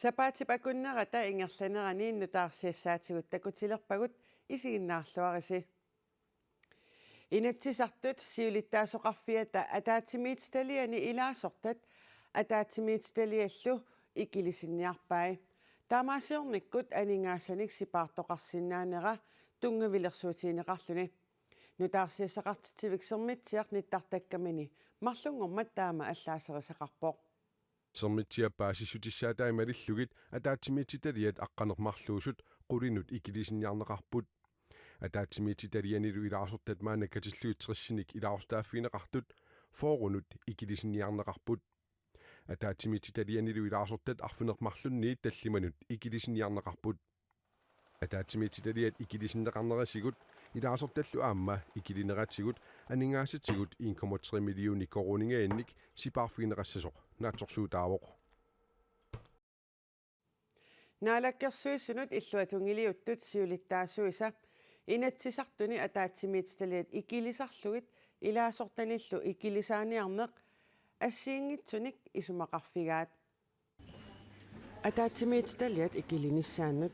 Sapaatipakunnerata ingerlanerani nutaarsiassaatigут takutilerpagut isiginnaarluarisi. Inatsisartut siulittaasoqarfiata ataatimiitstaliani ilaasortat ataatimiitstaliallu ikilisinniarpai. Taamaasiornikkut aningaasanik sipaartoqarsinnaanera tungavilersuutiineqarluni. Nutaarsiassaqartitivik nittartakkamini marlungormat taama allaaserisaqarpoq. Sermitsiappaasissutissaataai malillugit ataatimiitsitaliat aqqanermarluusut qulinut ikilisinniarneqarput ataatimiitsitalianilu ilaasortat maanakkatilluit ilaarsutaaffineqartut foorunut ikilisinniarneqarput ataatimiitsitalianilu ilaasortat arfinermarlunniit tallimanut ikilisinniarneqarput ataatimiitsitaliat ikilisinneqarnerasigut ilaasortallu aamma ikilineratigut aningaassatigut 1,3 millioni koruningaannik sipaarfiineqassasoq naatsorsuutaawoq Naalakkersuisunut illuatungiliuttut siulittaasuisa inatsisartuni ataatimiitstaliat ikilisarlugit ilaasortanillu ikilisaaniarneq assiingitsunik isumaqarfigaat ataatimiitstaliat ikilinissaannut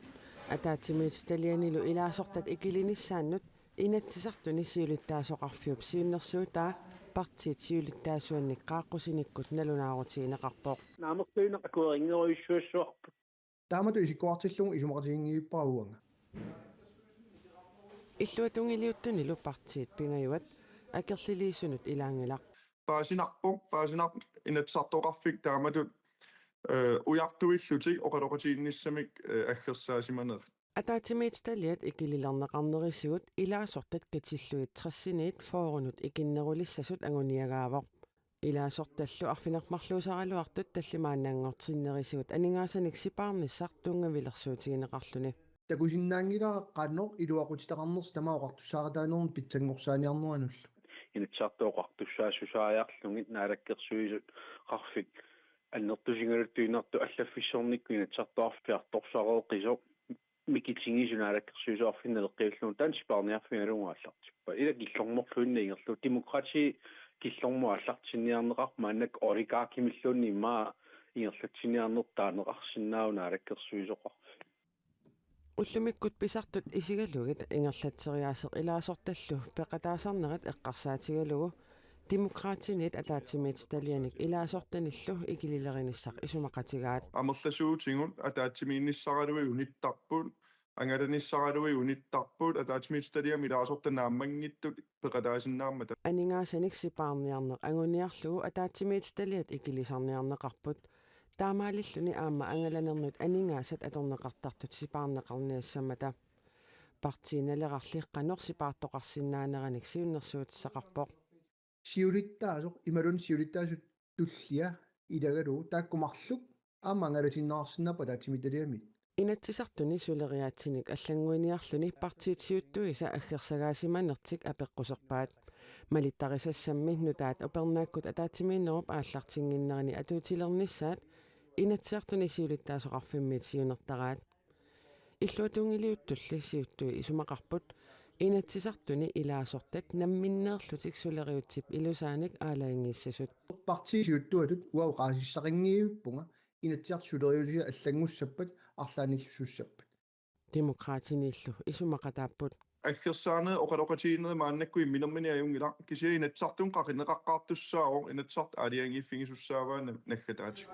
ataatimiitstalianilu ilaasortat ikilinissaannut inatsisartuni siulittaasoqarfiup siunnersuutaa partiit siulittaasuanniqqaaqqusinikut nalunaarutiineqarpoq naamertuineqakueringeruissuassuarput таамату исиккуартиллугу исумақатигингиуппаагуанга иллуатунгилиуттуни лупартиит пингаюат акерлилиисунут илаангилақ паасинарп инатсартоқарфик тааматут уяртуиллутик оқалоқатиинниссамик аггерсаасиманер атаатимиитсталиат икилилернеқарнерисигут илаасортат катиллуит трассиниит фоорунут икиннерулиссасут агуниагаавоқ илаасорталлу арфинермарлуусаралуартут таллимаанаангортиннерисигут анингаасаник сипаарниссар тунгавилерсуутигинеқарлуни такусиннаангилаа qaannoq iluaqutitaqarners tamaoqartussaarataanerun pitsanngorsaaniarnuanull инатсартооқартуссаассусаариарлугит наалаккерсуисут қарфик аннертусингалуттуинарту аллаффиссорникку инатсартоарфиарторсареэқисо микитсигисунаалаккерсуисоарфиннелеққиуллуун таансипаарниарфиналунгуаллартиппа ила киллорморлуинна ингерлу демократи киллормуаллартинниарнеқар маанак олигаркимиллуунни имаа ингерлатсинниарнертаанеқарсиннааунаалаккерсуисоқар уллумиккут писартут исигалугит ингерлатсериаасеқ илаасорталлу пеқатаасарнерат эққарсаатигалугу демократинит атаатимиитсталианик илаасортаниллу икилилеринissaq исумақатигаат амерласуутингут атаатимиинниссаралуи униттарпут ангаланиссаралуи униттарпут атаатимиитсталиами илаасортанааммангиттут пеқатаасиннааммата анингаасаник сипаарниарнеқ агуниарлугу атаатимиитсталиат икилисарниарнеқарпут таамаалиллуни аама ангаланернут анингаасат аторнеқартартут сипаарнеқарниассамата партииналеқарлиққанор сипаартоқарсиннаанераник сиуннерсуутиссақарпоқ siulittaasoq imalun siulittaasut tullia ilagaluu taakkumarluk aama angalutinnaarsinnapa taatimitaliamit inatsisartuni suleriaatsinik аллангуиниарлуни партиитсиуттуиса аггерсагаасиманертик апеққусерпаат малиттарисассамми нутаат опернааккут атаатимииннеруп ааллартингиннерани атуутилернissaат инатсиартуни сиулиттаасоқарфиммит сиунертараат иллуатунгилиуттулли сиуттуи исумақарпут inatsisartuni ilaasортат намминнеерлутик сулериутсип илусааник аалаингиссасут партиисиуттуатут уауqaasissaqingiippunga inatsiarsuleriulisia аллангуссаппат арлааниллусуссаппат демократиниллу исумақатааппут аггерсаане оқалоқатииннери мааннаккуи минермини аюнгила кисия инатсартун қақинеқаққартуссааро инатсарт алиангиффигисуссааваана наггатаати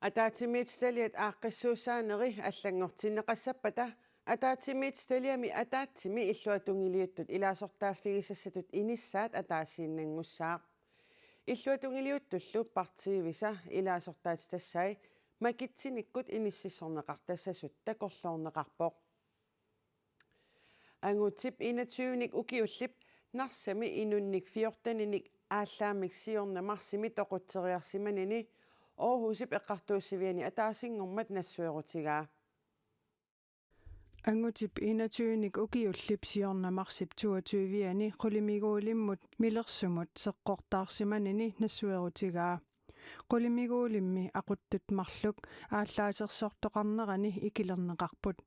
атаатимиитсталиат ааққиссуусаанери аллангортиннеқассаппата атаатимиитсталиами атаатсими иллуатунгилиуттут илаасортааффигисассатут иниссаат атаассииннангуссаақ иллуатунгилиуттуллу партиивиса илаасортаатитассай макитсиниккут иниссиссорнеқартассасут такорлоорнеқарпоқ ангутип 21ник укиуллип нарсами инунник 14ник ааллаамик сиорнамарсими тоқутсериарсиманини Aarhusip eqqartuussiviani ataasinnngummat nassuerutigaa Angutip 21nik ukiullip siornamarsiп 22viani qulimiguulimmut milersumut seqqortaarsimanini nassuerutigaa qulimiguulimmi aquttut marluk ааllaasерсоортоqarnerani ikilerneqarput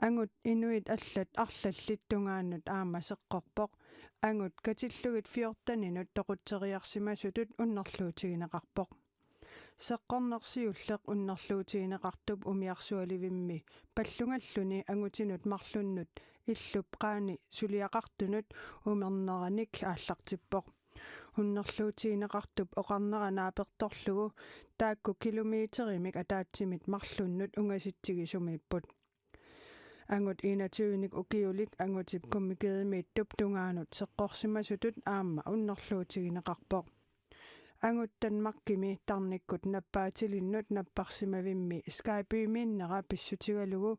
angut inuit allat arlallittungaannut aama seqqorpoq angut katillugit 14 toqutteriarsimasutut unnerluutigineqarpoq seqqornersiulleq unnerluutigineqartup umiarsualivimmi pallungalluni angutinut marlunnut illup qaani suliaqartunut umerneranik aallartippoq unnerluutigineqartup oqarneranaapertorlugu taakku kilometerimik ataatsimit marlunnut ungasitsigisumiipput angut 21 ukiulik angutip kummikeedimiittup tungaanut seqqorsimasutut aamma unnerluutigineqarpoq angut tanmarkimi tarnikkut nappaatilinnut napparsimavimmi Skype-miinnera pissutigalugu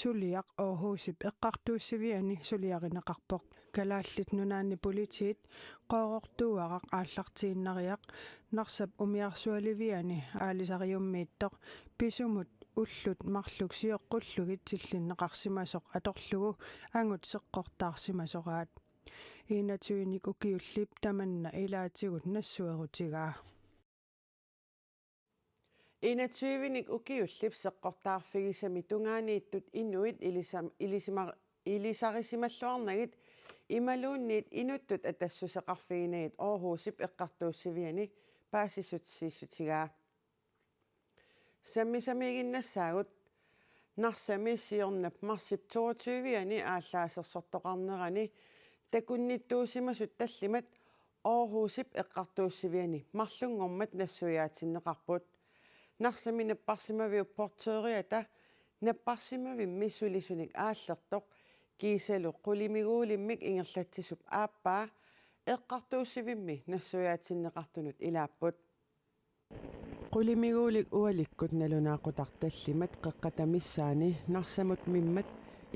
suliaq Aarhusip eqqartuussiviani suliarineqarpoq kalaallit nunaanni politiit qoorortuuaraq aallartiinnariaq narsap umiarsualiviani aalisariummiittoq pisumut ullut marluksiоққуллугит силлиннеқарсимасоқ аторлугу ангут сеққортаарсимасораат 21 ukiullip tamanna ilaatigut nassуерутигаа 21 ukiullip seqqortaarfigisami tungaaniittut inuit ilisarisimalluarnagit imaluunniit inuttut atassuseqarfiginagit Aarhusip eqqartuussiviani paasisutsiissutigaa sammisamiginnasaagut narsami siornap marsip 22-ani ааллаасерсортоқарнерани такунниттуусимасут таллимат Aarhusip eqqartuussiviani марлунгормат нассуяатиннеқарпут нарсами наппарсимавиу портериата наппарсимавимми сулисуник ааллертоқ кисалу қулимигуулиммик ингерлатсисуп ааппаа эққартууссивимми нассуяатиннеқартунут илааппут qulimiguulik ualikkut nalunaaqutарталлимат qeqqatamissaani narsamut mimmat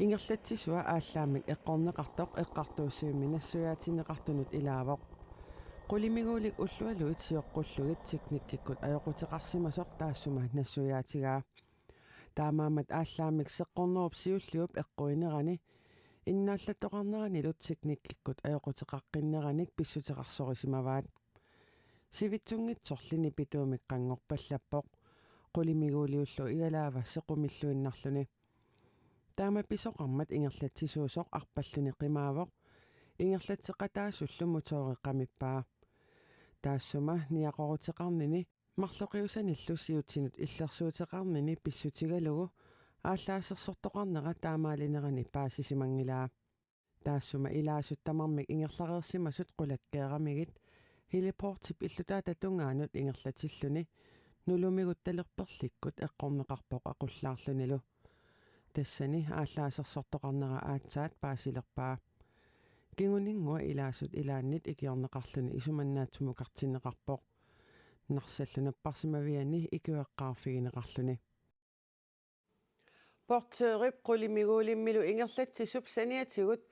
ingerlatsisua ааllaamik eqqorneqartoq eqqartuussivimmi nassuyaatinneqartunut ilaavoq qulimiguulik ullualuit sioqqulluгит teknikkikkut ajoqutiqarsimasoq taassuma nassuyаатигаа таамаамат ааллаамик сеққорнеруп сиуллиуп эққуинерани иннааллаттоқарнеранилут teknikkikkut ajoqutiqaqqinнераник писсутеқарсорисимаваат сивитсунгитсорлини питуумик қангорпаллаппоқ qulimiguuliullu игалаава сеқумиллуиннарлуни таама писоқармат ингерлатсисуусоқ арпаллуни қимаавоқ ингерлатсеқатаасуллу мутоориққамиппаа таассума ниақорутеқарнини марлоқиусаниллу сиутсинут иллерсуутеқарнини писсутигалугу ааллаасерсортоқарнера таамаалинерани паасисимангилаа таассума илаасуттамармик ингерлареерсимасут қулаккеерамигит хилипортип иллутаата тунгаанут ингерлатиллуни нулумигут талерперликкут эққорнеқарпоқ ақуллаарлунилу тассани ааллаасерсортоқарнера аатсаат паасилерпаа кингунингуа илаасут илааннит икиорнеқарлуни исуманнаатсумукартиннеқарпоқ нарсаллунаппарсимавиани икуэққарфигинеқарлуни портерип qulimiguulimmilu ингерлатсисуп саниатигут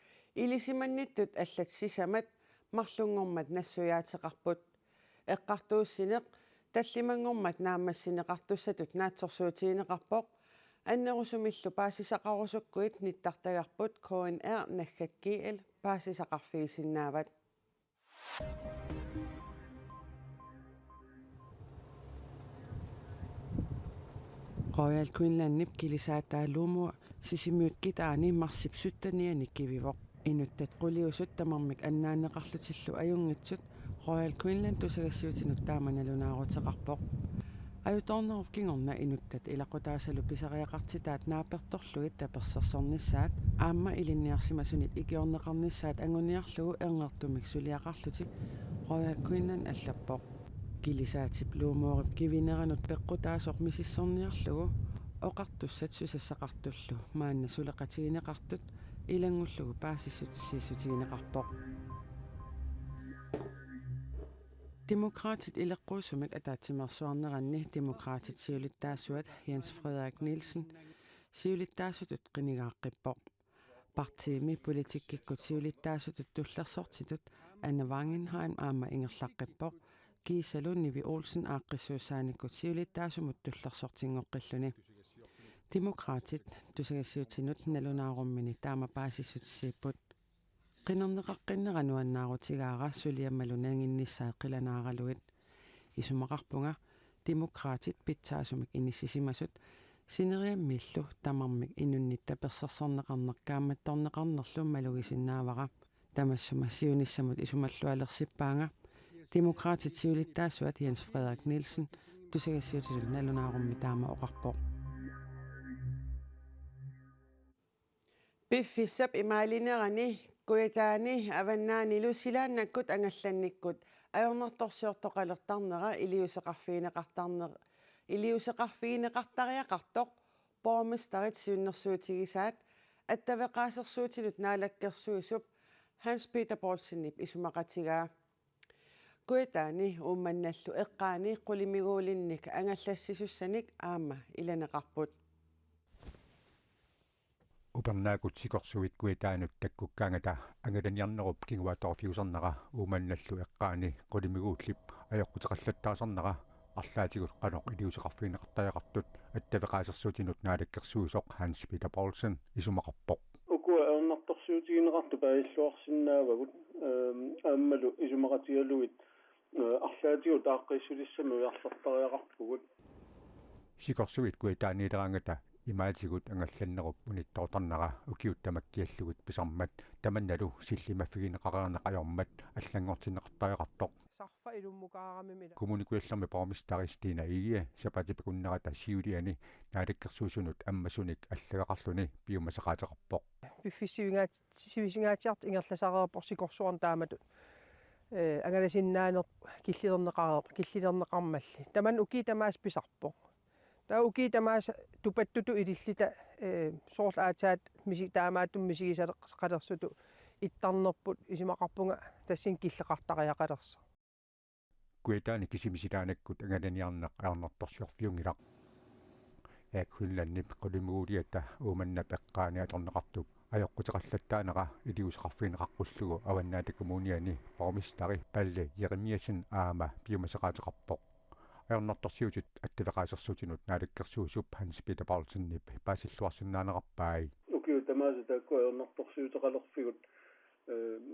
илисиманниттут аллатсисамат марлунгормат нассуяатеқарпут эққартууссинеқ таллимангормат наамассинеқартуссатут наатсорсуутигинеқарпоқ аннерусумиллу паасисақарусуккуит ниттартагарпут KNR наггаккиил паасисақарфигисиннаават Royal Queenslandnip kilisaattaalluumua sisimiutkitaani marsip suttanianik kivivоq inuttat quliusut tamarmik annaanneqarlutillu ajunngitsut Royal Queensland tusagassiutinut taamanalunaaruteqarpoq ajutorneruf kingorna inuttat ilaqutaasalu pisariaqartitaat naapertorlugit tapersersornissaat aamma ilinniarsimasunit ikiorneqarnissaat anguniarlugu ernertumik suliaqarlutik Royal Queensland allappoq kilisaatip luumuorip kivineranut peqqutaasoq misissorniarlugu oqartussat susassaqartullu maanna suleqatigineqartut ilangullugu paasissutigineqarpoq demokraatit ileqquusumik ataatimersuarneranni demokraatit siulittaassuat Jens Frederik Nielsen siulittaasutut qinigaaqqipoq partiimi politikkikkut siulittaasutut tullersortitut Anne Wangenheim aama ingerlaqqippoq kiisalu Nivi Olsen aaqqissuussaanikut siulittaasumut tullersortingoqqilluni demokraatit tusagassiutinut nalunaarummini taama paasissutissiipput qinerneqaqqinneраnuannаарutigaara suliammalunaanginnissaa qilanaaraluit isumaqarpunga demokraatit pitsaasumik inissisimasut Sineriammillu tamarmik inunnitta persarsarneqarnerkaammattorneqarnerlum malugisinnaavara tamassuma siunissamut isumallualersipaanga demokraatitiulittaassuat Jens Frederik Nielsen tusagassiutisul nalunаарummi taama oqarpoq Piffissap imalinerani kuitaani avannaani lusilaannakkut angallannikkut ajornertorsiortoqalertarnera iliuseqarfiineqartariaqartoq pormistarit siunnersuutigisaat attavеqaasersuutilut naalakkersuisup Hans Peter Poulsenip isumaqatigaa kuitaani ummannallu eqqaani qulimiguulinnik angallassisussanik aama ilaneqarput Upernaakut sikorsuit kuitaanut takkukkaangata angalaniarnerup kinguatorfiusarnera uumannallu eqqaani qulimiguullip ajoqqutеqallattaasarnera арлаатигут qaноq iliuseqarfiineqartariaqartut attavеqaasersuutinut naalakkersuusoq Hans Peter Poulsen isumaqarpoq ukua aernartorsuutigineqartu pailluarsinnaavagut ааммалу исумақатигалугит арлаатигу тааққиссулиссами уярлартариақарпугут sikorsuit kuitaaniileraangata имаатигут ангалланнеруп униттоорторнера укиуттамаккиаллугут писармат таманналу силлимаффигинеқареернеқajormat аллангортинеқартариақартоқ сарфа илуммукаарамимила kommunikuallermi pormistaristina igia sapatipkunnerata siuliani naalakkersuusunut аммасуник аллагақарлуни пиумасақаатеқарпоқ пиффиссивингаатиарт ингерласареерпор сикорсуарн тааматут ангаласиннаанеқ киллилернеқармалли таман уки тамаас писарпоқ таа уки тамаас тупаттуту илиллита соорлаатаат миси таамааттум мисигисалеққалерсуту иттарнерпут исимақарпунга тассин киллеқартариақалерса kuitaani kisimisilaanakкут ангаланиарнеқ аернерторсиорфиунгилақ яакхулланнип qulumuuliata uumanna peqqaani atorneqartup ajoqqutеqallаттаанера илиусеқарфинеқаққуллугу аваннаатаккумууниани пормистари палли Jeremiasen аама пиумасеқаатеқарпоқ аернерторсиутит аттавеқаасерсуутинут наалаккерсуусуп Hans Peter Poulsenнип паасиллуарсинаанеқарпаи укиу тамааса таакку аернарторсиутеқалерфигут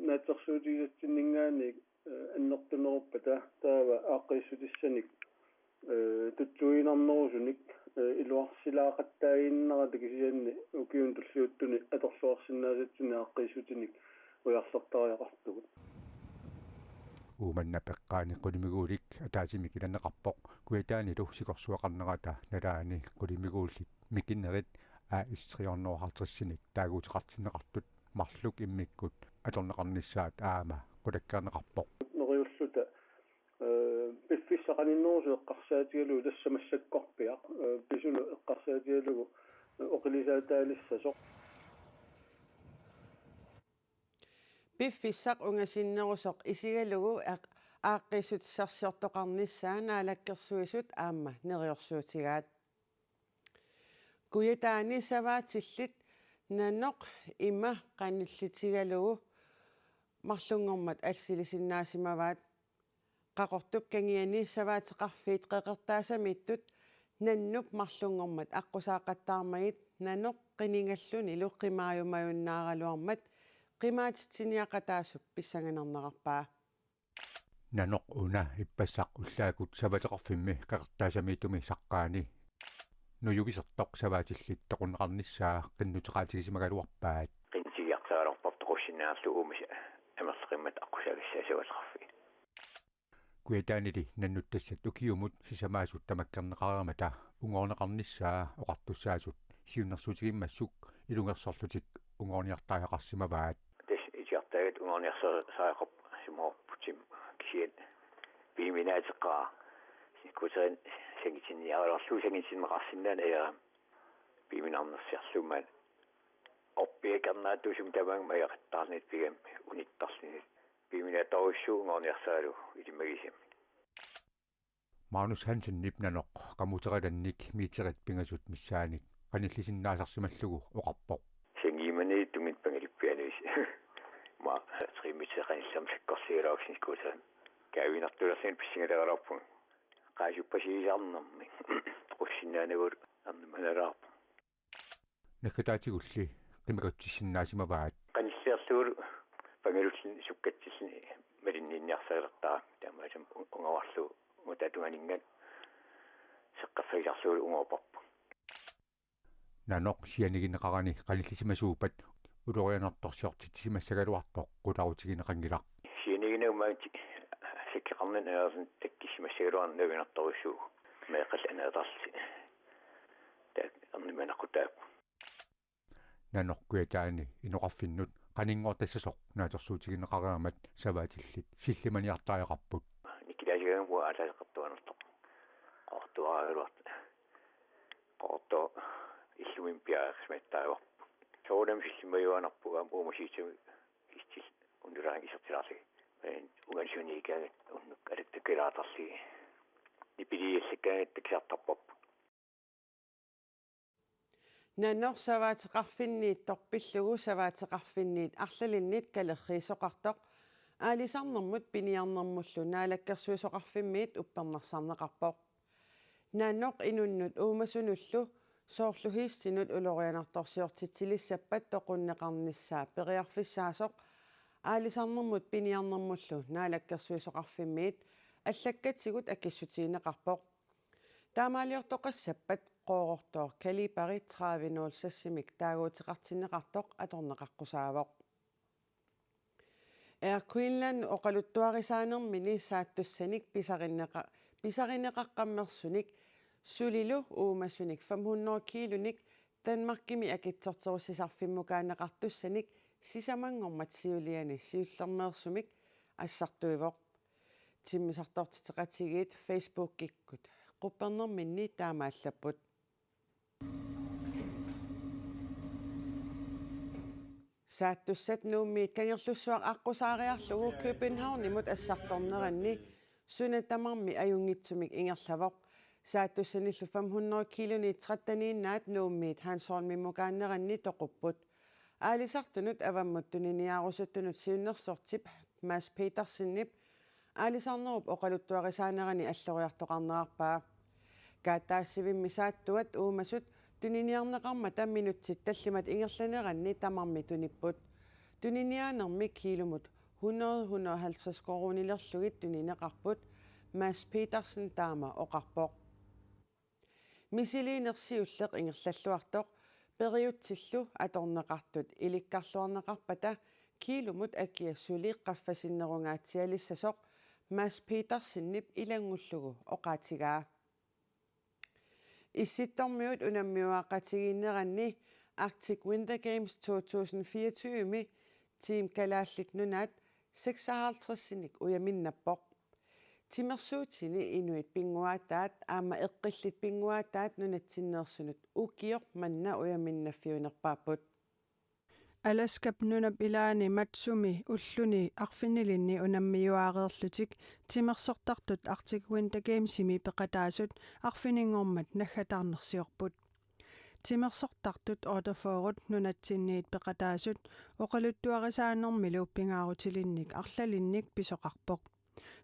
наатсерсуутигатсиннингаани аннертунеруппата таава ааққиссутиссаник тутсуинарнерусуник илуарсилаақаттаагиннера такисианни укиун туллиуттуни аторлуарсинаасатсуни ааққиссутиник уярлартариақартугут uumanna peqqaani qulimiguulik ataasimi kilanneqarpoq kuitaani lu sikorsuaqarnerata nalaani qulimiguullit mikinnerit istriornoorhartrissinik taaguuteqartineqartut marluk immikkut atorneqarnissaat aama qulakkaarneqarpoq noriulluta piffissaqaninnerusu eqqarsaatigalu tassamassakkorpiaq pisulu eqqarsaatigalugu oqilisaataalissasoq Piffissaq ungasinnerusoq isigalugu aaqqissutissarsiortoqarnissaa naalakkersuisut aamma neriorsuutigaat kuyataani savaatillit nanoq ima qanillitigalugu marlungormat alsilisinnaasimavaat qaqortup kangiani savaatiqarfiit qeqertaasamittut nannup marlungormat aqqusaaqattaarmagit nanoq qiningalluni luqqimaayumayunnaaraluarmat qimaatitiniaqataasup pissanganarneqarpaa nanoq una ippassaq ullaakut savateqarfimmi qeqertaasamiitumi saqqaani nuyugisertoq savaatillit toqunneqarnissaa qinnuteqaatigisimagaluarpaat qinsigiartaarorpap toqussinnaarlu uumisa amerleqimmat aqusagissaasualerfi kuitaanili nannuttassat ukiumut sisamaasut tamakkerneqaramata ungoorneqarnissaa oqartussaasut siunnersuutigimmassuk ilungersorlutik ungoorniartaajaqarsimavaat исиартаагат унгорниарсаақоп симоорпутим кисиат пиминаатеққаа сикутерин сангитинниаралерлу сангитинмеқарсинаана я пиминарнерсиарлумаат оппиакарнаатусум тамаан маяқаттаарнит пигам униттарлинит пиминаатаруссуу унгорниарсаалу илимагисим Magnus Hansen nipnanoq qamuterillannik miiterit pingasut missaanik qanillisinnaasersimallugu oqarpoq сангимани тумит пангалиппианис ма тримитсеқаниллам кавинартулерсин писсингалераларпун qaasuppasiisarnermi qussinaanagul arnimanalaarpu nakataatигулли qimagatsissinnaasimavat qanilliarluulu pangalullin sukkatsilni malinniinniarsalertaa taamaasam ungawarlu mutatunganingan seqqaffailarluulu ungoorparpu Nanok sianigineqarani qanillisimasuupat ulorianertorsiortitisimassagaluartoq qularutiginaqqangilaq. Sianigineummaati sikkiqarnan aasen takkisimassagaluarnavinertorussuu meeqal anaetarsi. Tak arnimanaqutaap. Nanorkuataani inoqarfinnut qaninngortassasoq naatersuutigineqaraamat savaatillit sillimaniartaajaqarput. Nikilaasigan bua alaaqartuanertoq. Qortuaraaluart. Qorto иллуим пиаасматтаавар. Соодам силмаюанарпугаам уумасиитсуми истил ундулаан исертиларли. Угансуникаагат уннук алаттакилаатарли. Нипилиилликкаагат таксартарпоп. Nanor savaatiqarfinniit torpillugu savaatiqarfinniit arlalinniit kalerriisoqartoq aalisarnermut piniarnermullu naalakkersuisoqarfimmiit uppernersarneqarpoq. Nannoq inunnut uumasunullu soorlu hiissinut ulorianartorsiortitsilissappat toqunneqarnissaa periarfissaasoq aalisarnermut piniarnermullu naalakkersuisoqarfimmiit allakkatsigut akissutiineqarpoq. Taamaaliortoqassappat qoorortoor kalipari 30-sassimik taaguutiqartinneqartoq atorneqaqqusaawoq. Air Queensland oqaluttuarisaanermini saattussanik pisarineqaqqammersunik sulilu uumasunik 500 kilunik Danmarkimi akitsorterussisarfimmukaanneqartussanik sisamangormat siuliani siullermeersumik assartuivoq. Timmisartortiteqatigiit Facebook-ikkut. Quppernerminni taamaallapput. Saattussat nuummiit kangerlussuaq aqqusaariarlugu København imut assartorneranni sunatamarmi ajungitsumik ingerlavoq. Saattussanillu 500 kiloni trattaniinnaat nuummiit Hansornmimmukaanneranni toqupput. Aalisartunut avammut tuniniaarusuttunut siunnersortip Mads Petersinnip aalisarnerup oqaluttuarisaanerani alloriartoqarnerarpaa. Kaataassivimmi saattuat uumasut tuniniarneqarma tamminutsit tallimat ingerlaneranni tamarmi tunipput. Tuniniaanermi kiilumut 100-150 korunilerlugit tunineqarput Mads Petersen taama oqarpoq. Misiliinersiulleq ingerlalluartoq periutsillu atorneqartut ilikkarluarneqarpata kiilumut akiassuliiqqaffasinnerungaatsialissasoq Mads Petersinnip ilangullugu oqaatigaa. Issittormiut unammiuaqqatigiinneranni Arctic Winter Games 2024 team kalaallit nunaat 56-sinnik uyaminappoq. Timersuutini inuit pinguaataat aama eqqillit pinguaataat nunatsinneersunut ukior manna uyaminnafiunerpaapput. Alaskap nunap ilaani matsumi ulluni arfinilinni unammiuaareerlutik timersortartut Arctic Winter Gamesimi peqataasut arfiningormat naggatarnersiorput. Timersortartut orderforut nunatsinniit peqataasut oqaluttuarisaanermilu pingaarutilinnik arlalinnik pisoqarpoq.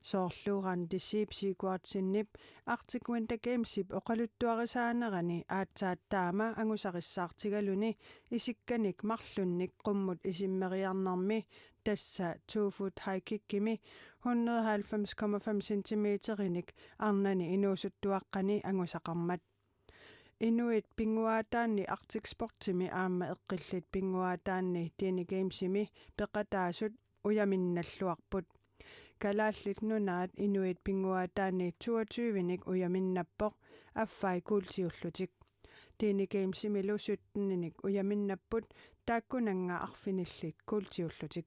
Soorluuran disiip siikuartsinnip Arctic Winter Gamesip oqaluttuarisaanerani aatsaattaama angusarissаарtigaluni isikkanik marlunnik qummut isimmeriarnermi tassa 2-foot high-kickimi 190,5 cm-inik arnani inuusuttuaqqani angusaqarmat. Inuit pinguaataanni Arctic Sportimi aama eqqillit pinguaataanni Tini Gamesimi peqataasut uyaminnalluarput. Kalaallit nunaat inuit pinguaataanni 22-nik uyaminnappoq affai kuultiullutik. Tini Gamesimilu 17-nik uyaminnaput taakkunanga arfinillit kuultiullutik.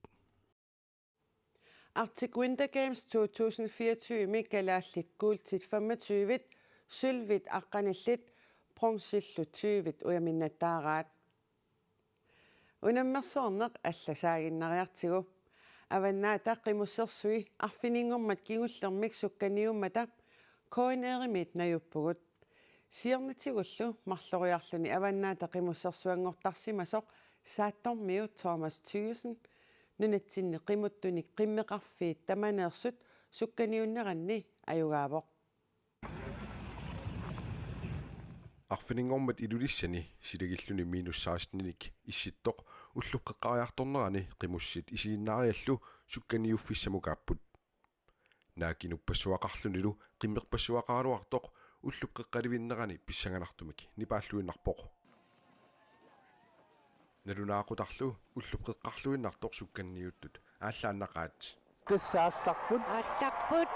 Arctic Winter Games 2024 kalaallit kuultit 25 sylvit aqqanillit bronsillu 20 uyaminnataaraat. Unammersoorneq allasaaginnariartigu avannaata qimussersui arfiningormat kigullermik sukkaniummata koineerimit najuppugut. Siornitigullu marloriarluni avannaata qimussersuangortarsimasoq saattormiu Thomas Thyssen nunatsinni qimuttunik qimmeqarfiit tamaneersut sukkaniunneranni ajugaavoq. Arfiningormat ilulissani silegilluni -16-nik issittoq ulluqqeqqariartornerani qimussit isiinnaariallu sukkaniuffissamukaapput. Naakinupassuaqarlunilu qimmeqpassuaqaaluartoq ulluqqeqqalivinnerani pissanganartumik nipaalluinnarpoq. налунаақутарлу уллуқеққарлуиннарторх сукканниуттут ааллааннақаат qissaallaqput алларпут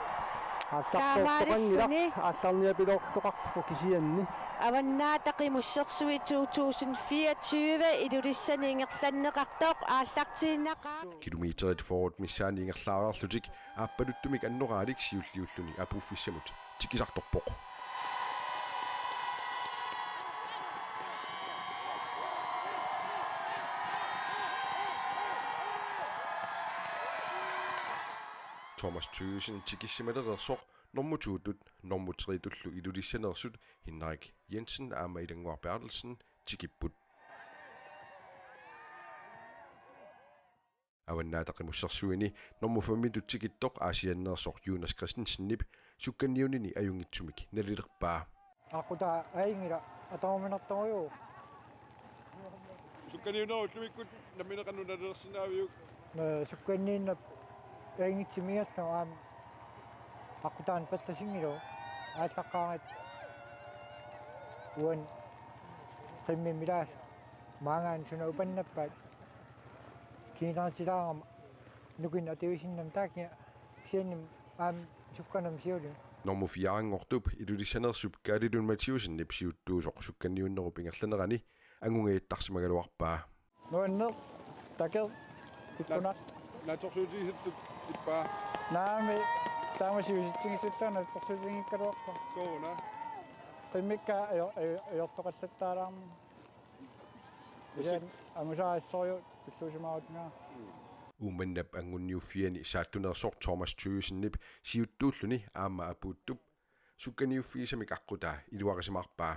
ааллартоққангила аалларниапилоортоқарпу кисианни аваннаатақимуссерсуи 2024 илулиссаниингерланнеқартоқ ааллартииннақаа километрит форот миссаани ингерлаариарлутик ааппалуттумик аннораалик сиуллиуллуни апуффиссамут тикисарторпоқ Thomas Thøgersen tikissimalerersor normututut normutritullu ilulissanersut Henrik Jensen Amaidanguar Bertelsen tikipput awannaataqimussersuini normufammitut tikittoq aasiannersor Jonas Christensen sukkanniunini ajungitsumik nalilerpaa aquta aingila atawminartoruyu sukkanniunerullumikut namineqannunalersinaaviyuk sukkanniinnap aingitsimiallu aqutaan pallasingilu ааllaqqaarit uan qimmimilaas maangaan suna upannappaat kiinaartilaarama nukin ativissinnam taakkia siannim sukkanam siuli normufiaangortup ilulissanersup kaalilun Mathiusen nipsiuttuusoq sukkanniunnerup ingerlanerani angungeittarsimagaluarpaa nuanner taker tikkunaq naatorsuutigisattut ippaa naami taamasiusitsingissullaana porsuutingikkaluarpa soona qimmikka ajortoqallattaalaarma ilan amusaassorju illuusimaarutngaa umannap angunniuffiani saattunersor Thomas Thøgersen siuttuulluni aamma apuuttup sukkanniuffiisamik aqutaa iluarisimaarpaa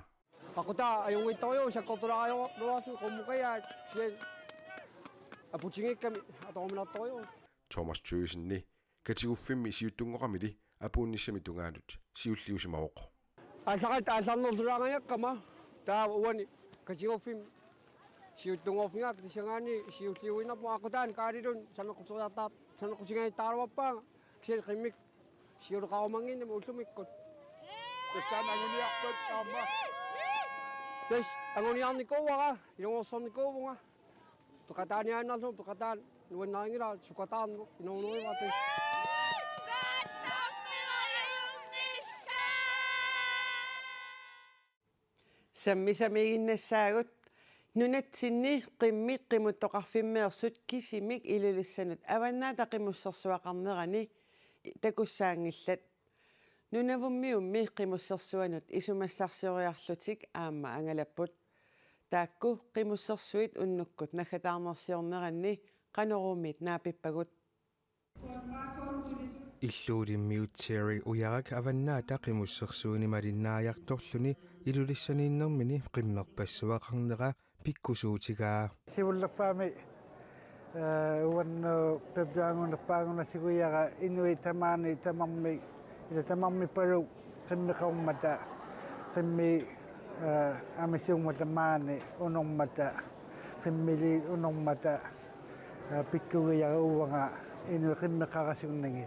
aqutaa ajungittoriu sakkortulaajorluarsu qummuqiaat sian aputingikkami atorminartoriu Thomas Thøgersen katiguffimmi siuttungoqamili apuunnissami tungaalut siulliusimaoq allaqat aallarnerlulaangayakkama taa uani katiguffim siuttungorfingaak tisangaani siulliuinarpu aqutaan kaalilun saneqqusigaitaaruappaanga kisial qimmik siuleqarumanginnama ullumikkut tastaan anguniarput aamma tas anguniarnikuuara ilungorsornikuuvunga peqataaniaannarlu peqataan nuannaringila sukataarnu inuunerivatis саммисамигиннассаагут нунатсинни qimmi qimuttoqarfimmeersut kisimik ilulissanut аваннаата qimуссерсуақарнерани такуссаангиллат нунавуммиумми qimуссерсуанут исумассарсиориарлутик аама ангалаппут таакку qimуссерсуит уннуккут нахатаарнерсиорнеранни qanoruumit naapippagut иллуулиммиутсиари уярак аваннаата qimусsersuuni малиннааярторлуни илулиссанииннэрмини qimmerpassuaqarnera pikkusuutigaa сивуллерпаами уанну пепжаангунерпаагунасигуяра инуи тамаани тамарми ила тамарми палу qimmeqormata qimmi амисууматамаани унормата qиmmили унормата pikkugiyaruuanga инуи qimmeqarasunnagi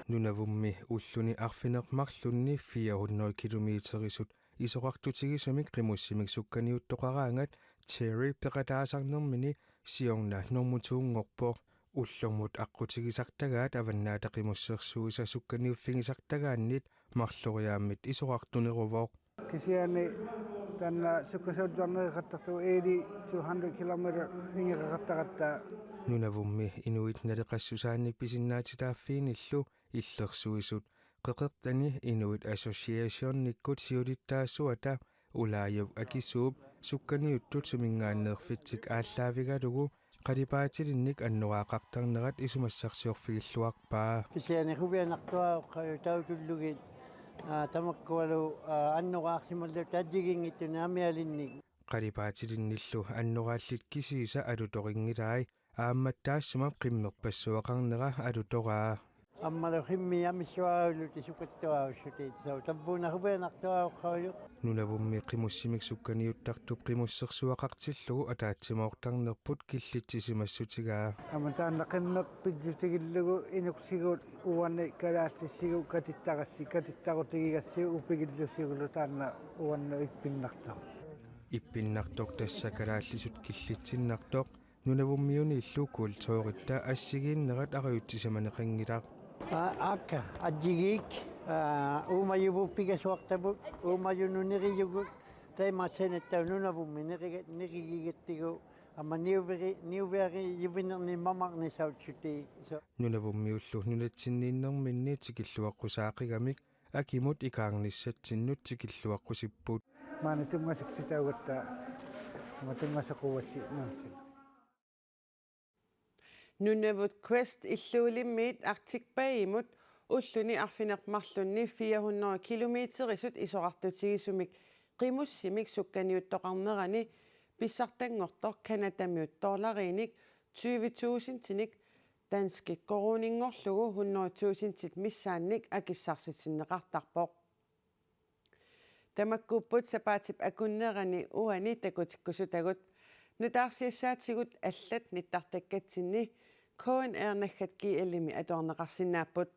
нунавумми уллуни арфинермарлунни 400 километерисут исоқартутигисумик qimуссимик сукканиуттоқараангат Terry peqataasarnermini siorna normutуунгорпо уллэрмут аққутигисартагаат аваннаата qimусsersuisa сукканиуффигисартагааннит марлориааммит исоқартунерувоо кисиани танна суккасуутсарнериқаттарту 200 километр ингеқартақатта нунавумми инуит налеқассусаанник писиннаатитааффииниллу иллерсуисут qeqertani inuit associationnikkut siulittaassуата улаajub akisuup sukkaniuttut sumingaanneerfitsik ааllaавигалугу qalipaatilинник аннораақартарнерат исумассарсиорфигиллуарпаа кисиани хувианартуаа таутуллугит тамаккуалу аннораарлималлу таджигингиттуни амиалинник qalipaatilинниллу аннорааллит кисииса алуторингилаи аамматтаассумап qimmerpassuaqarnera alutoraa аммалу химми амиссуаалу тисукаттуаавшути сау таббуна хувианартуааққавиу нунавумми qimуссимик сукканиуттартуп qimусsersuaqartillугу атаатсимаортарнерпут киллитсисимассутигаа аматаанна qimmeq питсутигиллугу инуксигут уанни калааллиссигу катиттарутигигассиу упигиллуссигулу таанна уанну иппиннартар иппиннартоқ тассакалааллисут киллитсиннартоқ нунавуммиуни иллу култооритта ассигииннерат ариутсисаманеқангилаа Akka ajigik umayubu pigaswaqtabut umayununiriyugut taimatsenettanunavumminerigettigu amma niuveri yuvinerni mamarni sautsuti нунавуммиуллу нунатсиннииннэрминни тикиллуаққусаақигамик акимут икаангниссатсиннут тикиллуаққусиппут maana tungasaqsitaugatta matungasaquvassi Nunavut quest illuulimmiit artikpaimut ulluni arfinermarlunni 400 kilometerisut isoqartutigisumik qimussimik sukkaniuttoqarnerani pissartangortor kanatamiut $20 20.000 tinik danskit koruninngorlugu 100.000 tit missaannik akissarsitinneqartarpoq tamakkuupput sapaatip akunnerani uani takutikkusutagut nutaarsiassaatigut allat nittartakkatsinni KNR-naggatki allimi atuarneqarsinnaaput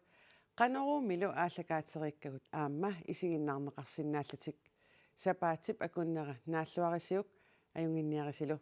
qaneruumilu aallakaateriikkagut aamma isiginnaarneqarsinnaallutik sapaatip akunnera naalluarisiuk ajunginniarisilu